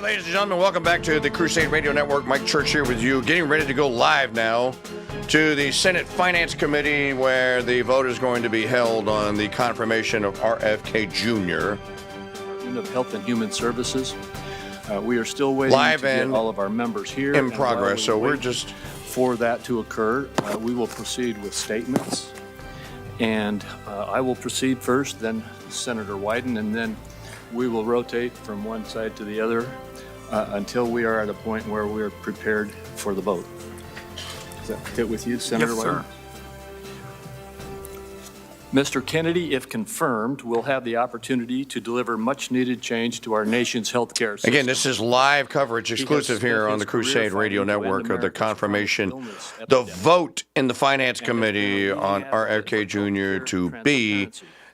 ladies and gentlemen, welcome back to the CRUSADE Radio Network. Mike Church here with you, getting ready to go live now to the Senate Finance Committee, where the vote is going to be held on the confirmation of RFK Jr. Department of Health and Human Services. We are still waiting live to get all of our members here. In progress, so we're just... For that to occur, we will proceed with statements. And I will proceed first, then Senator Wyden, and then we will rotate from one side to the other until we are at a point where we are prepared for the vote. Does that fit with you, Senator Wyden? Sir. Mr. Kennedy, if confirmed, will have the opportunity to deliver much-needed change to our nation's health care system. Again, this is live coverage exclusive here on the CRUSADE Radio Network of the confirmation, the vote in the Finance Committee on RFK Jr. to be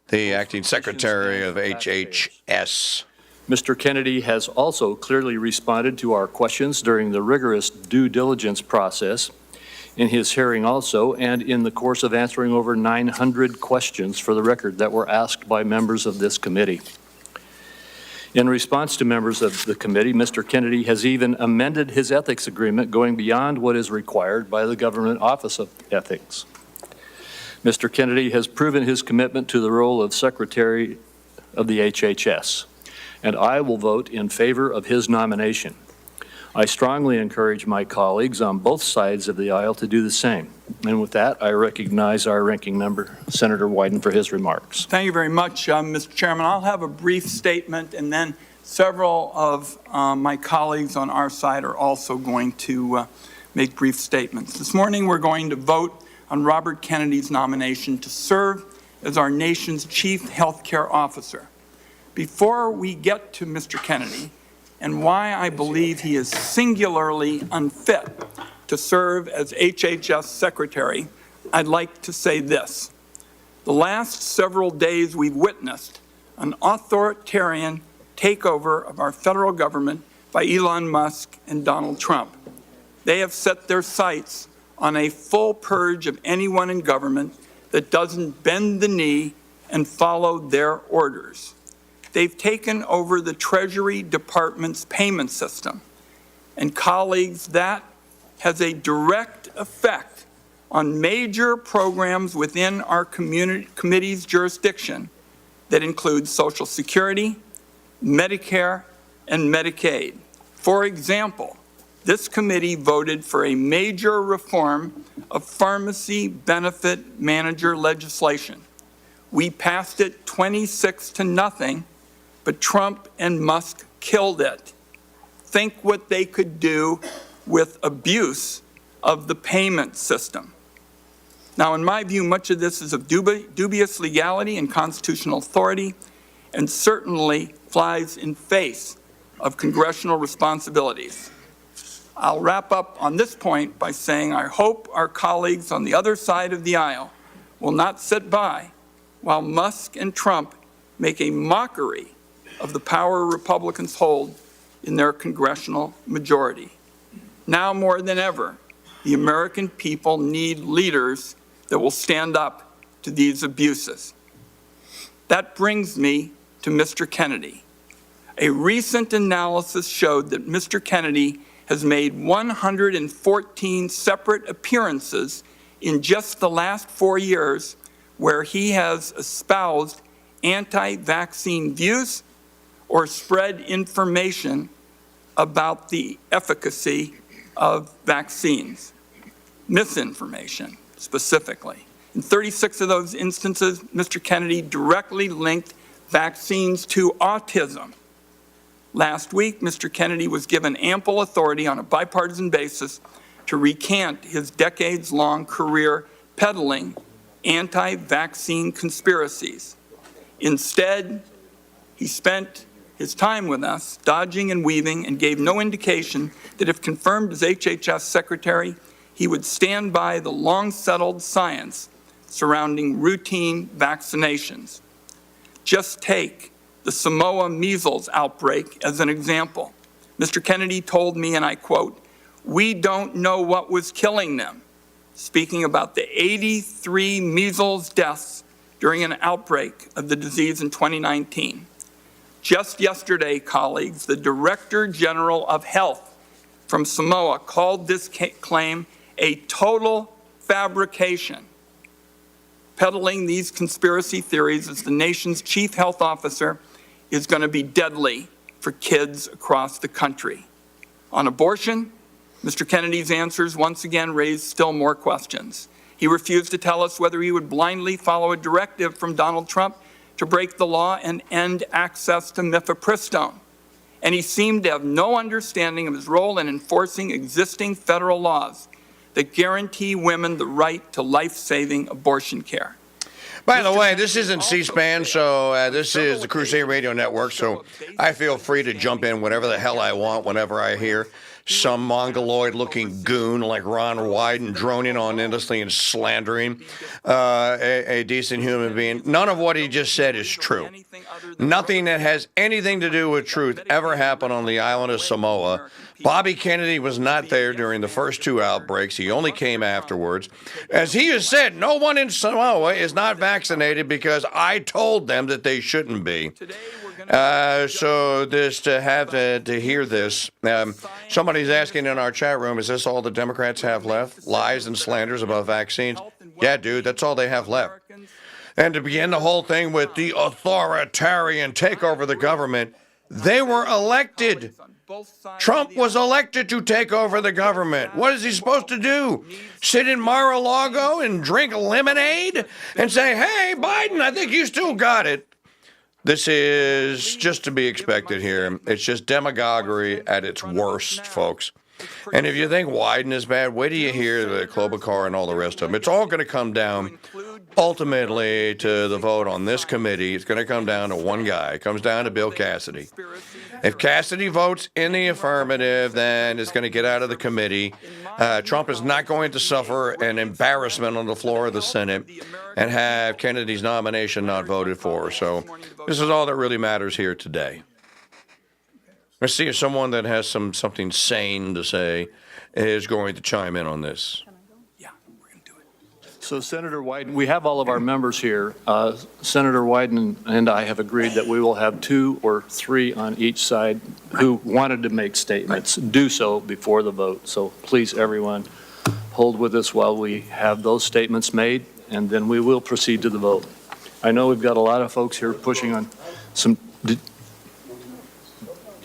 the acting secretary of HHS. Mr. Kennedy has also clearly responded to our questions during the rigorous due diligence process in his hearing also, and in the course of answering over 900 questions for the record that were asked by members of this committee. In response to members of the committee, Mr. Kennedy has even amended his ethics agreement, going beyond what is required by the Government Office of Ethics. Mr. Kennedy has proven his commitment to the role of Secretary of the HHS, and I will vote in favor of his nomination. I strongly encourage my colleagues on both sides of the aisle to do the same. And with that, I recognize our ranking member, Senator Wyden, for his remarks. Thank you very much, Mr. Chairman. I'll have a brief statement, and then several of my colleagues on our side are also going to make brief statements. This morning, we're going to vote on Robert Kennedy's nomination to serve as our nation's chief health care officer. Before we get to Mr. Kennedy, and why I believe he is singularly unfit to serve as HHS Secretary, I'd like to say this. The last several days we've witnessed an authoritarian takeover of our federal government by Elon Musk and Donald Trump. They have set their sights on a full purge of anyone in government that doesn't bend the knee and follow their orders. They've taken over the Treasury Department's payment system. And colleagues, that has a direct effect on major programs within our committee's jurisdiction that include Social Security, Medicare, and Medicaid. For example, this committee voted for a major reform of pharmacy benefit manager legislation. We passed it 26-0. But Trump and Musk killed it. Think what they could do with abuse of the payment system. Now, in my view, much of this is of dubious legality and constitutional authority, and certainly flies in face of congressional responsibilities. I'll wrap up on this point by saying I hope our colleagues on the other side of the aisle will not sit by while Musk and Trump make a mockery of the power Republicans hold in their congressional majority. Now more than ever, the American people need leaders that will stand up to these abuses. That brings me to Mr. Kennedy. A recent analysis showed that Mr. Kennedy has made 114 separate appearances in just the last 4 years where he has espoused anti-vaccine views or spread information about the efficacy of vaccines, misinformation specifically. In 36 of those instances, Mr. Kennedy directly linked vaccines to autism. Last week, Mr. Kennedy was given ample authority on a bipartisan basis to recant his decades-long career peddling anti-vaccine conspiracies. Instead, he spent his time with us dodging and weaving and gave no indication that if confirmed as HHS Secretary, he would stand by the long-settled science surrounding routine vaccinations. Just take the Samoa measles outbreak as an example. Mr. Kennedy told me, and I quote, "We don't know what was killing them," speaking about the 83 measles deaths during an outbreak of the disease in 2019. Just yesterday, colleagues, the Director General of Health from Samoa called this claim a total fabrication. Peddling these conspiracy theories as the nation's chief health officer is going to be deadly for kids across the country. On abortion, Mr. Kennedy's answers once again raised still more questions. He refused to tell us whether he would blindly follow a directive from Donald Trump to break the law and end access to mifepristone. And he seemed to have no understanding of his role in enforcing existing federal laws that guarantee women the right to life-saving abortion care. By the way, this isn't C-SPAN, so this is the CRUSADE Radio Network, so I feel free to jump in whatever the hell I want whenever I hear some mongoloid-looking goon like Ron Wyden droning on endlessly and slandering a decent human being. None of what he just said is true. Nothing that has anything to do with truth ever happened on the island of Samoa. Bobby Kennedy was not there during the first two outbreaks. He only came afterwards. As he has said, no one in Samoa is not vaccinated because I told them that they shouldn't be. So this to hear this, somebody's asking in our chat room, is this all the Democrats have left? Lies and slanders about vaccines? Yeah, dude, that's all they have left. And to begin the whole thing with the authoritarian takeover of the government, they were elected. Trump was elected to take over the government. What is he supposed to do? Sit in Mar-a-Lago and drink lemonade and say, hey, Biden, I think you still got it. This is just to be expected here. It's just demagoguery at its worst, folks. And if you think Wyden is bad, wait till you hear the Klobuchar and all the rest of them. It's all going to come down ultimately to the vote on this committee. It's going to come down to one guy. It comes down to Bill Cassidy. If Cassidy votes in the affirmative, then it's going to get out of the committee. Trump is not going to suffer an embarrassment on the floor of the Senate and have Kennedy's nomination not voted for. So this is all that really matters here today. Let's see if someone that has something sane to say is going to chime in on this. Yeah, we're going to do it. So Senator Wyden, we have all of our members here. Senator Wyden and I have agreed that we will have 2 or 3 on each side who wanted to make statements do so before the vote. So please, everyone, hold with us while we have those statements made, and then we will proceed to the vote. I know we've got a lot of folks here pushing on some. Do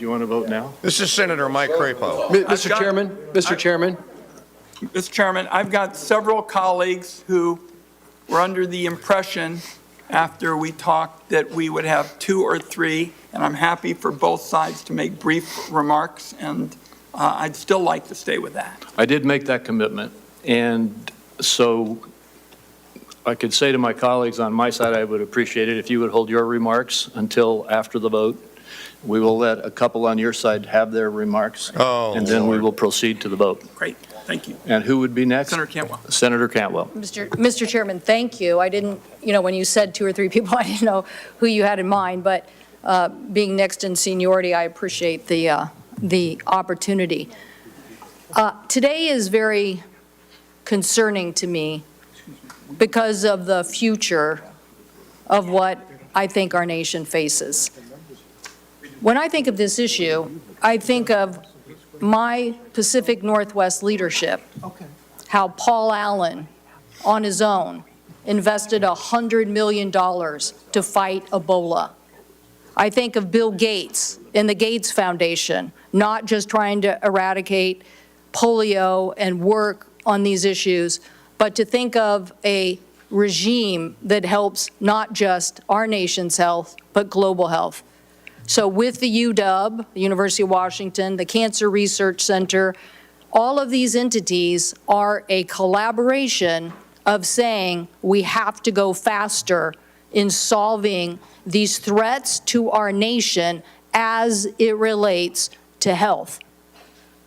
you want to vote now? This is Senator Mike Crapo. Mr. Chairman, Mr. Chairman, I've got several colleagues who were under the impression after we talked that we would have 2 or 3, and I'm happy for both sides to make brief remarks, and I'd still like to stay with that. I did make that commitment, and so I could say to my colleagues on my side, I would appreciate it if you would hold your remarks until after the vote. We will let a couple on your side have their remarks, and then we will proceed to the vote. Great, thank you. And who would be next? Senator Cantwell. Senator Cantwell. Mr. Chairman, thank you. I didn't, when you said 2 or 3 people, I didn't know who you had in mind, but being next in seniority, I appreciate the opportunity. Today is very concerning to me because of the future of what I think our nation faces. When I think of this issue, I think of my Pacific Northwest leadership, how Paul Allen, on his own, invested $100 million to fight Ebola. I think of Bill Gates and the Gates Foundation, not just trying to eradicate polio and work on these issues, but to think of a regime that helps not just our nation's health, but global health. So with the UW, the University of Washington, the Cancer Research Center, all of these entities are a collaboration of saying we have to go faster in solving these threats to our nation as it relates to health.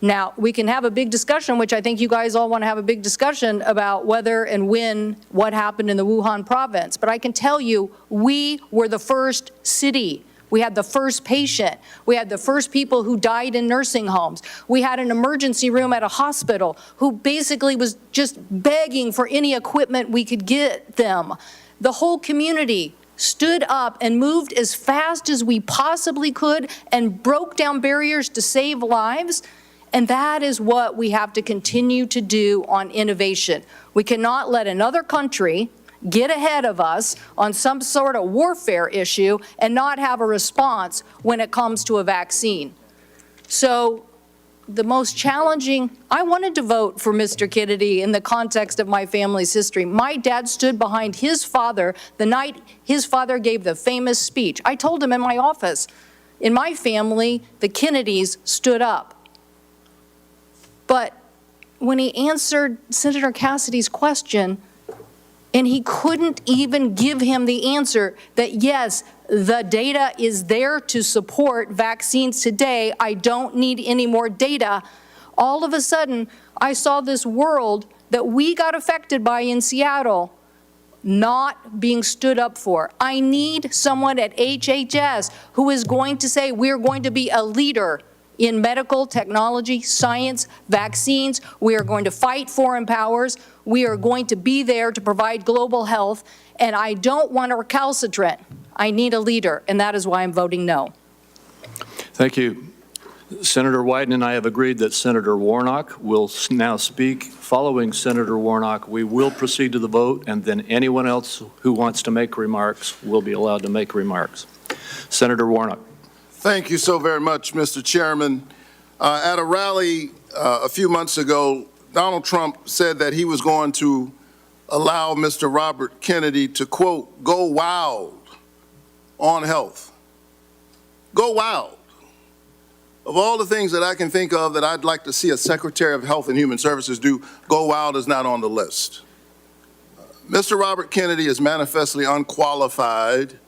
Now, we can have a big discussion, which I think you guys all want to have a big discussion about whether and when what happened in the Wuhan province. But I can tell you, we were the first city. We had the first patient. We had the first people who died in nursing homes. We had an emergency room at a hospital who basically was just begging for any equipment we could get them. The whole community stood up and moved as fast as we possibly could and broke down barriers to save lives. And that is what we have to continue to do on innovation. We cannot let another country get ahead of us on some sort of warfare issue and not have a response when it comes to a vaccine. So the most challenging, I wanted to vote for Mr. Kennedy in the context of my family's history. My dad stood behind his father the night his father gave the famous speech. I told him in my office, in my family, the Kennedys stood up. But when he answered Senator Cassidy's question, and he couldn't even give him the answer that, yes, the data is there to support vaccines today, I don't need any more data, all of a sudden, I saw this world that we got affected by in Seattle not being stood up for. I need someone at HHS who is going to say, we're going to be a leader in medical technology, science, vaccines. We are going to fight foreign powers. We are going to be there to provide global health. And I don't want a recalcitrant. I need a leader, and that is why I'm voting no. Thank you. Senator Wyden and I have agreed that Senator Warnock will now speak. Following Senator Warnock, we will proceed to the vote, and then anyone else who wants to make remarks will be allowed to make remarks. Senator Warnock. Thank you so very much, Mr. Chairman. At a rally a few months ago, Donald Trump said that he was going to allow Mr. Robert Kennedy to, quote, go wild on health. Go wild. Of all the things that I can think of that I'd like to see a Secretary of Health and Human Services do, go wild is not on the list. Mr. Robert Kennedy is manifestly unqualified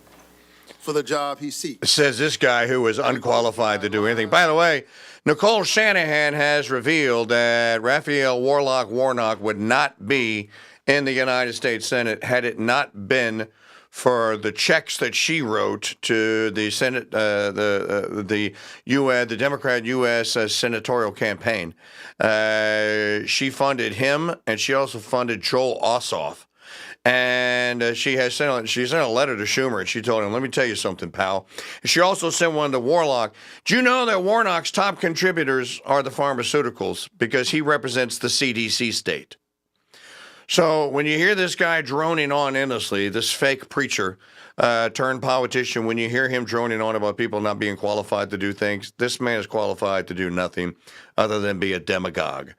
for the job he seeks. Says this guy who is unqualified to do anything. By the way, Nicole Shanahan has revealed that Raphael Warnock would not be in the United States Senate had it not been for the checks that she wrote to the Senate, the Democrat U.S. senatorial campaign. She funded him, and she also funded Joel Ossoff. And she sent a letter to Schumer, and she told him, let me tell you something, pal. She also sent one to Warnock. Do you know that Warnock's top contributors are the pharmaceuticals because he represents the CDC state? So when you hear this guy droning on endlessly, this fake preacher turned politician, when you hear him droning on about people not being qualified to do things, this man is qualified to do nothing other than be a demagogue.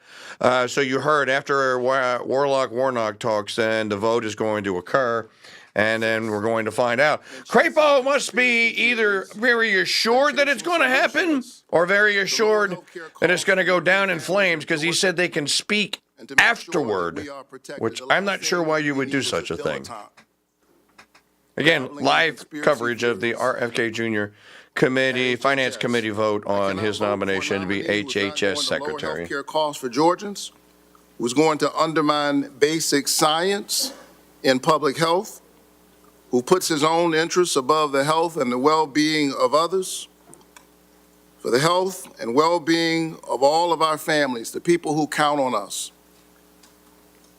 So you heard after Warnock talks, then the vote is going to occur, and then we're going to find out. Crapo must be either very assured that it's going to happen or very assured that it's going to go down in flames because he said they can speak afterward, which I'm not sure why you would do such a thing. Again, live coverage of the RFK Jr. Committee, Finance Committee vote on his nomination to be HHS Secretary. Healthcare costs for Georgians was going to undermine basic science in public health, who puts his own interests above the health and the well-being of others, for the health and well-being of all of our families, the people who count on us,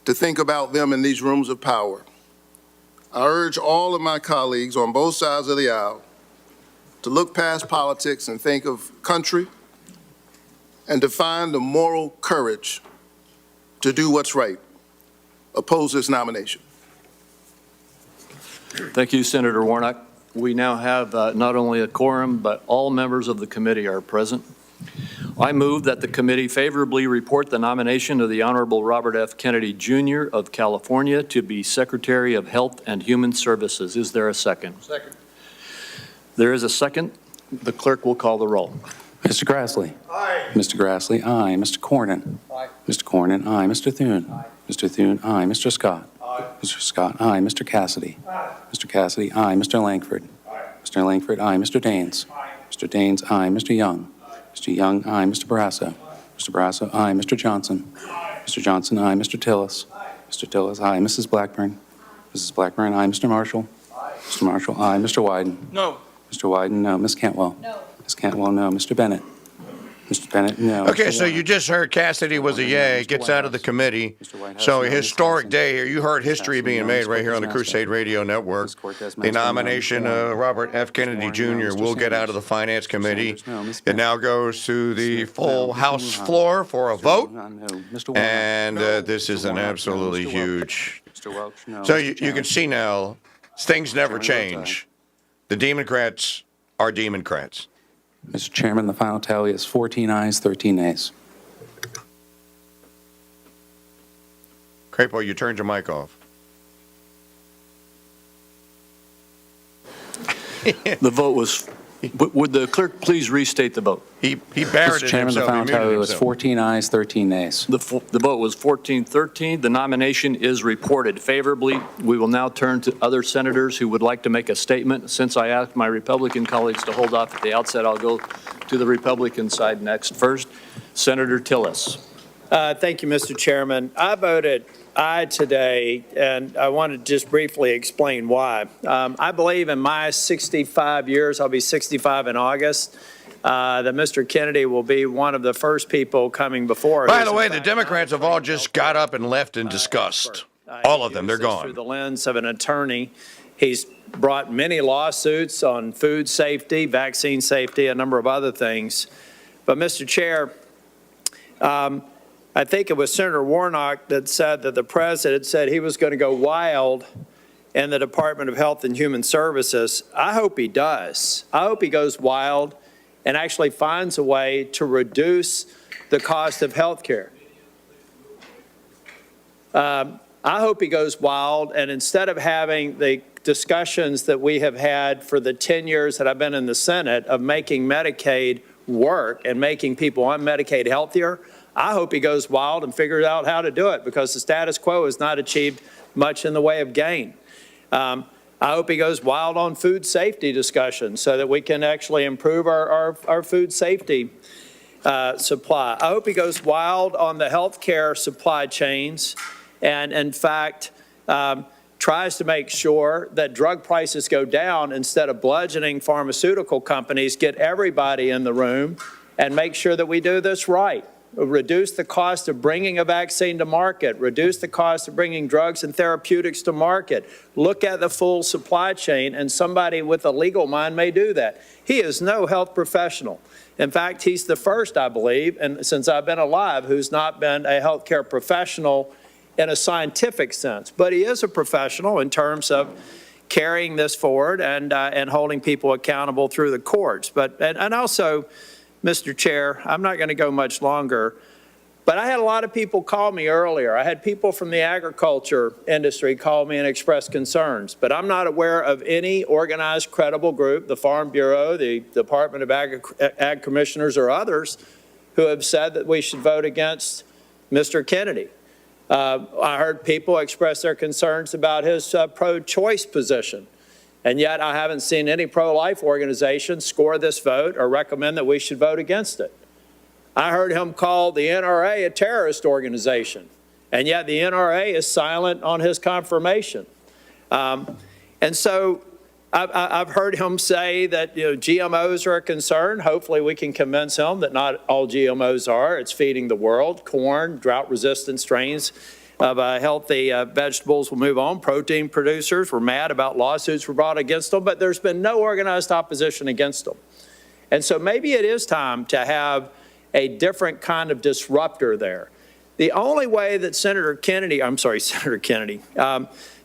to think about them in these rooms of power. I urge all of my colleagues on both sides of the aisle to look past politics and think of country and to find the moral courage to do what's right. Oppose this nomination. Thank you, Senator Warnock. We now have not only a quorum, but all members of the committee are present. I move that the committee favorably report the nomination of the Honorable Robert F. Kennedy, Jr. of California to be Secretary of Health and Human Services. Is there a second? Second. There is a second. The clerk will call the roll. Mr. Grassley. Aye. Mr. Grassley, aye. Mr. Cornyn. Aye. Mr. Cornyn, aye. Mr. Thune. Aye. Mr. Thune, aye. Mr. Scott. Aye. Mr. Scott, aye. Mr. Cassidy. Aye. Mr. Cassidy, aye. Mr. Langford. Aye. Mr. Langford, aye. Mr. Daines. Aye. Mr. Daines, aye. Mr. Young. Mr. Young, aye. Mr. Barrasso. Aye. Mr. Barrasso, aye. Mr. Johnson. Aye. Mr. Johnson, aye. Mr. Tillis. Aye. Mr. Tillis, aye. Mrs. Blackburn. Mrs. Blackburn, aye. Mr. Marshall. Aye. Mr. Marshall, aye. Mr. Wyden. No. Mr. Wyden, no. Ms. Cantwell. No. Ms. Cantwell, no. Mr. Bennett. Mr. Bennett, no. Okay, Mr. so you just heard Cassidy was a yay, gets out of the committee. So a historic day here. You heard history being made right here on the CRUSADE Radio Network. The nomination of Robert F. Kennedy Jr. will get out of the Finance Committee. It now goes to the full House floor for a vote. And this is an absolutely huge. So you can see now, things never change. The Democrats are Democrats. Mr. Chairman, the final tally is 14 ayes, 13 nays. Crapo, you turned your mic off. The vote was, would the clerk please restate the vote? He buried Mr. it Chairman, the himself. final He muted tally was himself. 14 ayes, 13 nays. The vote was 14-13. The nomination is reported favorably. We will now turn to other senators who would like to make a statement. Since I asked my Republican colleagues to hold off at the outset, I'll go to the Republican side next. First, Senator Tillis. Thank you, Mr. Chairman. I voted aye today, and I want to just briefly explain why. I believe in my 65 years, I'll be 65 in August, that Mr. Kennedy will be one of the first people coming before. By the way, the Democrats have all just got up and left in disgust. All of them, they're Through gone. the lens of an attorney, he's brought many lawsuits on food safety, vaccine safety, a number of other things. But, Mr. Chair, I think it was Senator Warnock that said that the president said he was going to go wild in the Department of Health and Human Services. I hope he does. I hope he goes wild and actually finds a way to reduce the cost of health care. I hope he goes wild, and instead of having the discussions that we have had for the 10 years that I've been in the Senate of making Medicaid work and making people on Medicaid healthier, I hope he goes wild and figures out how to do it, because the status quo has not achieved much in the way of gain. I hope he goes wild on food safety discussions so that we can actually improve our food safety supply. I hope he goes wild on the healthcare supply chains and, in fact, tries to make sure that drug prices go down instead of bludgeoning pharmaceutical companies, get everybody in the room and make sure that we do this right. Reduce the cost of bringing a vaccine to market, reduce the cost of bringing drugs and therapeutics to market. Look at the full supply chain, and somebody with a legal mind may do that. He is no health professional. In fact, he's the first, I believe, and since I've been alive, who's not been a healthcare professional in a scientific sense. But he is a professional in terms of carrying this forward and holding people accountable through the courts. But and also, Mr. Chair, I'm not going to go much longer, but I had a lot of people call me earlier. I had people from the agriculture industry call me and express concerns, but I'm not aware of any organized, credible group, the Farm Bureau, the Department of Ag Commissioners, or others, who have said that we should vote against Mr. Kennedy. I heard people express their concerns about his pro-choice position. And yet I haven't seen any pro-life organization score this vote or recommend that we should vote against it. I heard him call the NRA a terrorist organization, and yet the NRA is silent on his confirmation. And so I've heard him say that GMOs are a concern. Hopefully we can convince him that not all GMOs are. It's feeding the world. Corn, drought-resistant strains of healthy vegetables will move on. Protein producers were mad about lawsuits were brought against them, but there's been no organized opposition against them. And so maybe it is time to have a different kind of disruptor there. The only way that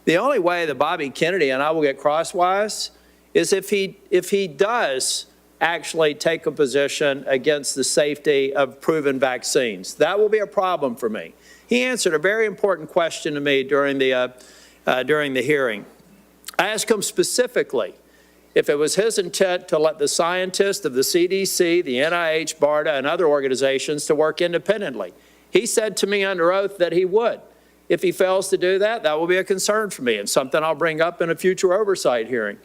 the only way that Bobby Kennedy and I will get crosswise is if he does actually take a position against the safety of proven vaccines. That will be a problem for me. He answered a very important question to me during the hearing. I asked him specifically if it was his intent to let the scientists of the CDC, the NIH, BARDA, and other organizations to work independently. He said to me under oath that he would. If he fails to do that, that will be a concern for me and something I'll bring up in a future oversight hearing.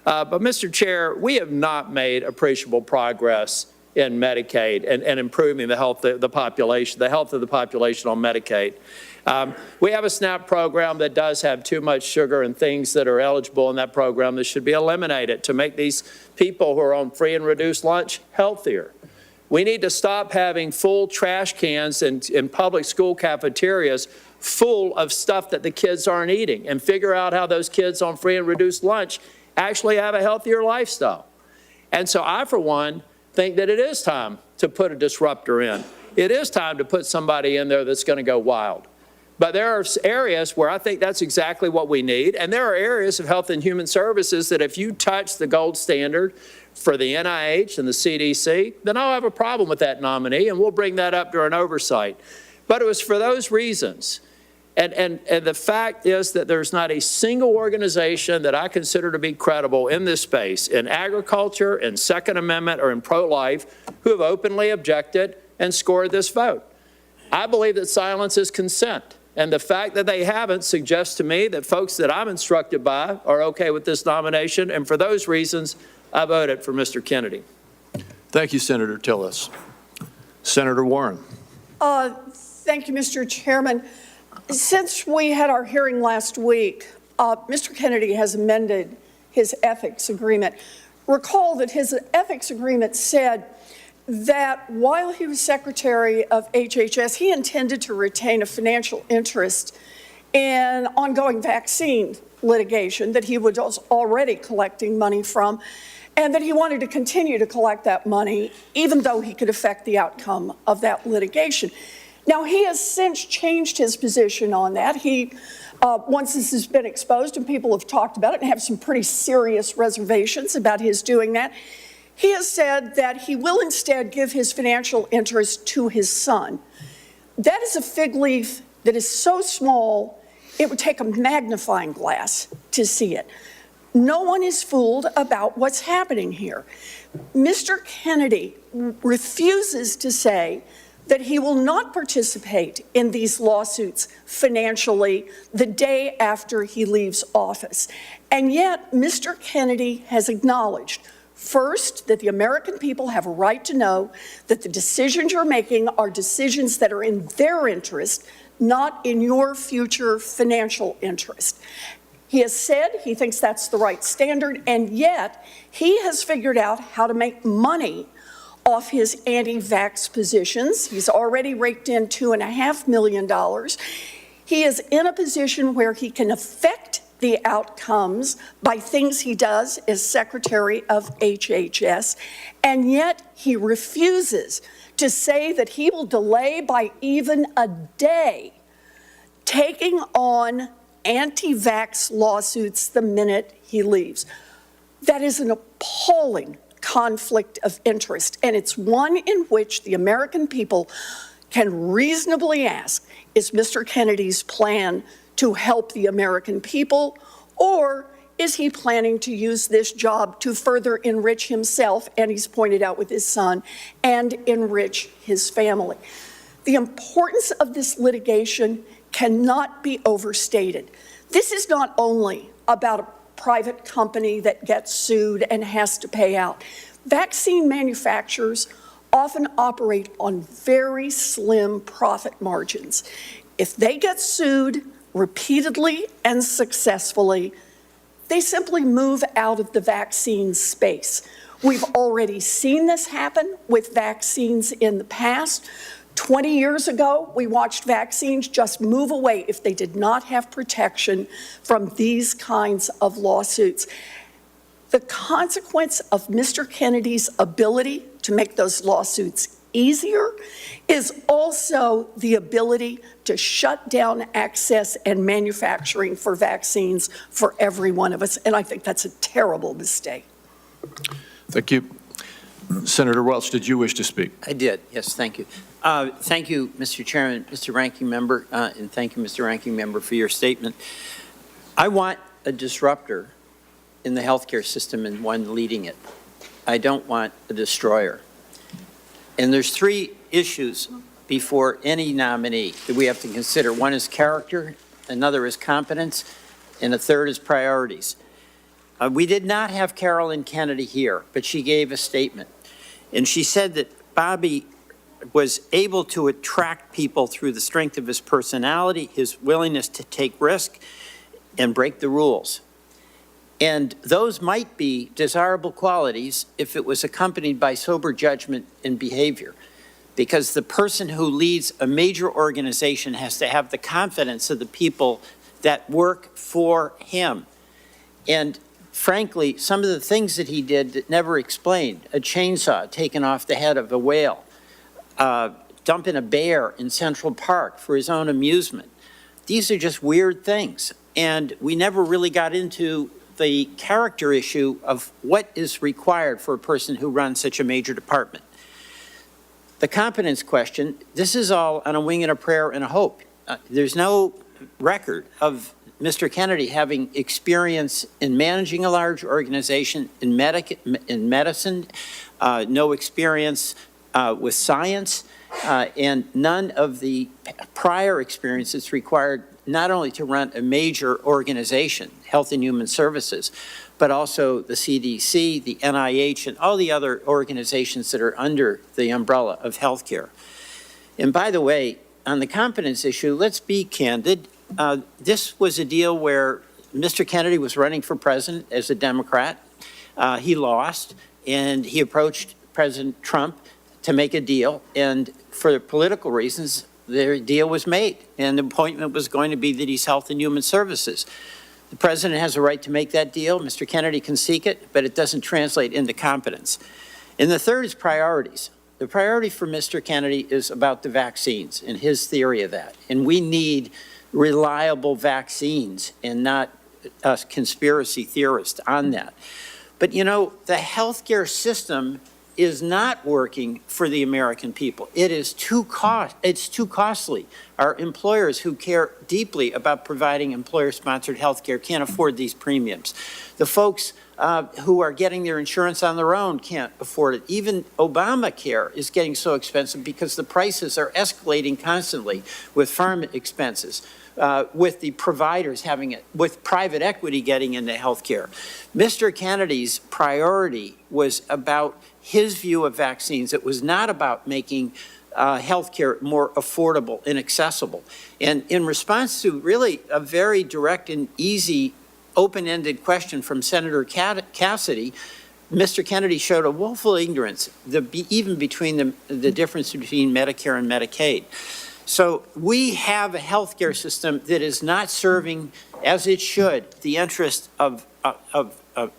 But, Mr. Chair, we have not made appreciable progress in Medicaid and improving the health of the population on Medicaid. We have a SNAP program that does have too much sugar and things that are eligible in that program that should be eliminated to make these people who are on free and reduced lunch healthier. We need to stop having full trash cans in public school cafeterias full of stuff that the kids aren't eating, and figure out how those kids on free and reduced lunch actually have a healthier lifestyle. And so I, for one, think that it is time to put a disruptor in. It is time to put somebody in there that's going to go wild. But there are areas where I think that's exactly what we need. And there are areas of health and human services that if you touch the gold standard for the NIH and the CDC, then I'll have a problem with that nominee, and we'll bring that up during oversight. But it was for those reasons. And the fact is that there's not a single organization that I consider to be credible in this space, in agriculture, in Second Amendment, or in pro-life, who have openly objected and scored this vote. I believe that silence is consent. And the fact that they haven't suggests to me that folks that I'm instructed by are okay with this nomination. And for those reasons, I voted for Mr. Kennedy. Thank you, Senator Tillis. Senator Warren. Thank you, Mr. Chairman. Since we had our hearing last week, Mr. Kennedy has amended his ethics agreement. Recall that his ethics agreement said that while he was Secretary of HHS, he intended to retain a financial interest in ongoing vaccine litigation that he was already collecting money from, and that he wanted to continue to collect that money even though he could affect the outcome of that litigation. Now, he has since changed his position on that. He, once this has been exposed and people have talked about it and have some pretty serious reservations about his doing that, he has said that he will instead give his financial interest to his son. That is a fig leaf that is so small, it would take a magnifying glass to see it. No one is fooled about what's happening here. Mr. Kennedy refuses to say that he will not participate in these lawsuits financially the day after he leaves office. And yet, Mr. Kennedy has acknowledged, first, that the American people have a right to know that the decisions you're making are decisions that are in their interest, not in your future financial interest. He has said he thinks that's the right standard, and yet he has figured out how to make money off his anti-vax positions. He's already raked in $2.5 million. He is in a position where he can affect the outcomes by things he does as Secretary of HHS, and yet he refuses to say that he will delay by even a day taking on anti-vax lawsuits the minute he leaves. That is an appalling conflict of interest, and it's one in which the American people can reasonably ask, is Mr. Kennedy's plan to help the American people, or is he planning to use this job to further enrich himself, and he's pointed out with his son, and enrich his family? The importance of this litigation cannot be overstated. This is not only about a private company that gets sued and has to pay out. Vaccine manufacturers often operate on very slim profit margins. If they get sued repeatedly and successfully, they simply move out of the vaccine space. We've already seen this happen with vaccines in the past. 20 years ago, we watched vaccines just move away if they did not have protection from these kinds of lawsuits. The consequence of Mr. Kennedy's ability to make those lawsuits easier is also the ability to shut down access and manufacturing for vaccines for every one of us, and I think that's a terrible mistake. Thank you. Senator Welch, did you wish to speak? I did, yes, thank you. Thank you, Mr. Chairman, Mr. Ranking Member, and thank you, Mr. Ranking Member, for your statement. I want a disruptor in the healthcare system and one leading it. I don't want a destroyer. And there's three issues before any nominee that we have to consider. One is character, another is competence, and a third is priorities. We did not have Carolyn Kennedy here, but she gave a statement. And she said that Bobby was able to attract people through the strength of his personality, his willingness to take risk and break the rules. And those might be desirable qualities if it was accompanied by sober judgment and behavior. Because the person who leads a major organization has to have the confidence of the people that work for him. And frankly, some of the things that he did that never explained, a chainsaw taken off the head of a whale, dumping a bear in Central Park for his own amusement. These are just weird things. And we never really got into the character issue of what is required for a person who runs such a major department. The competence question, this is all on a wing and a prayer and a hope. There's no record of Mr. Kennedy having experience in managing a large organization, in medicine, no experience with science, and none of the prior experiences required not only to run a major organization, Health and Human Services, but also the CDC, the NIH, and all the other organizations that are under the umbrella of healthcare. And by the way, on the competence issue, let's be candid. This was a deal where Mr. Kennedy was running for president as a Democrat. He lost, and he approached President Trump to make a deal, and for political reasons, the deal was made, and the appointment was going to be that he's Health and Human Services. The president has a right to make that deal. Mr. Kennedy can seek it, but it doesn't translate into competence. And the third is priorities. The priority for Mr. Kennedy is about the vaccines and his theory of that. And we need reliable vaccines and not a conspiracy theorist on that. But you know, the healthcare system is not working for the American people. It is too costly. Our employers who care deeply about providing employer-sponsored health care can't afford these premiums. The folks who are getting their insurance on their own can't afford it. Even Obamacare is getting so expensive because the prices are escalating constantly with farm expenses, with the providers having it, with private equity getting into health care. Mr. Kennedy's priority was about his view of vaccines. It was not about making health care more affordable and accessible. And in response to really a very direct and easy open-ended question from Senator Cassidy, Mr. Kennedy showed a woeful ignorance, even between the difference between Medicare and Medicaid. So we have a healthcare system that is not serving, as it should, the interest of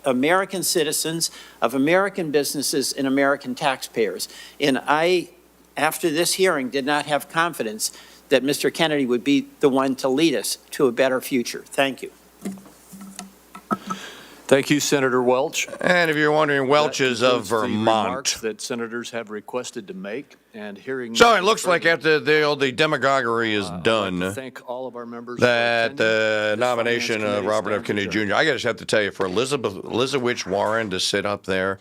American citizens, of American businesses, and American taxpayers. And I, after this hearing, did not have confidence that Mr. Kennedy would be the one to lead us to a better future. Thank you. Thank you, Senator Welch. And if you're wondering, Welch is of The Vermont. remarks that senators have requested to make, and hearing. So it looks like after the demagoguery is done, Thank all of our members for that attending. the This nomination Finance of Robert F. Committee Kennedy is adjourned. Jr., I just have to tell you, for Elizabeth Warren to sit up there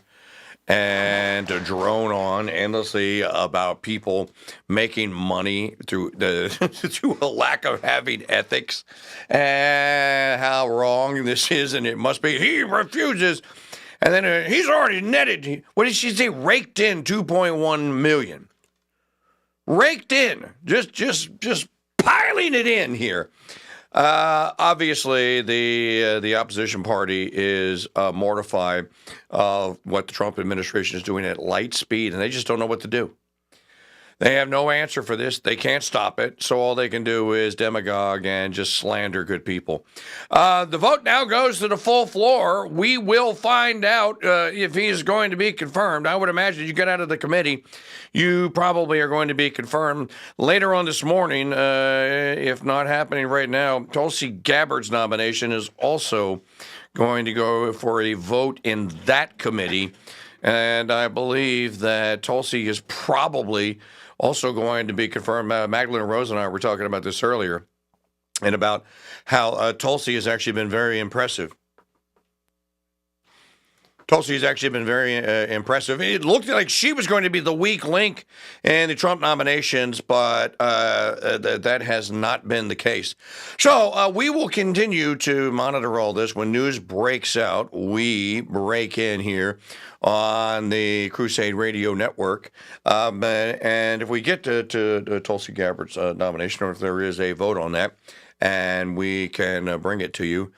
and to drone on endlessly about people making money through through a lack of having ethics and how wrong this is, and it must be, he refuses. And then he's already netted, what did she say, raked in $2.1 million. Raked in, just piling it in here. Obviously, the opposition party is mortified of what the Trump administration is doing at light speed, and they just don't know what to do. They have no answer for this. They can't stop it, so all they can do is demagogue and just slander good people. The vote now goes to the full floor. We will find out if he is going to be confirmed. I would imagine you get out of the committee, you probably are going to be confirmed later on this morning. If not happening right now, Tulsi Gabbard's nomination is also going to go for a vote in that committee. And I believe that Tulsi is probably also going to be confirmed. Magdalene Rose and I were talking about this earlier, and about how Tulsi has actually been very impressive. Tulsi has actually been very impressive. It looked like she was going to be the weak link in the Trump nominations, but that has not been the case. So we will continue to monitor all this. When news breaks out, we break in here on the CRUSADE Radio Network. And if we get to Tulsi Gabbard's nomination, or if there is a vote on that, and we can bring it to you,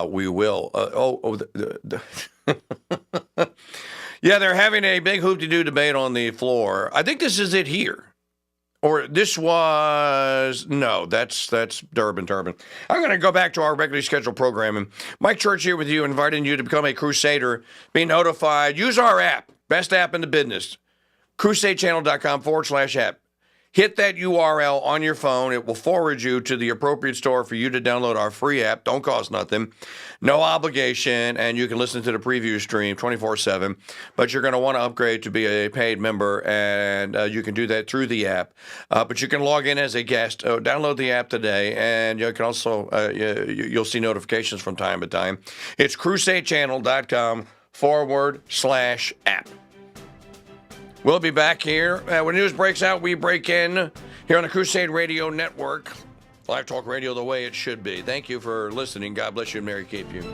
we will. Yeah, they're having a big hoop-de-doo debate on the floor. I think this is it here. Or this was, no, that's Durbin. I'm going to go back to our regularly scheduled programming. Mike Church here with you, inviting you to become a Crusader, be notified. Use our app, best app in the business, crusadechannel.com/app. Hit that URL on your phone. It will forward you to the appropriate store for you to download our free app. Don't cost nothing. No obligation, and you can listen to the preview stream 24/7. But you're going to want to upgrade to be a paid member, and you can do that through the app. But you can log in as a guest. Download the app today, and you can also you'll see notifications from time to time. It's crusadechannel.com/app. We'll be back here. When news breaks out, we break in here on the Crusade Radio Network. Live talk radio the way it should be. Thank you for listening. God bless you and Mary keep you.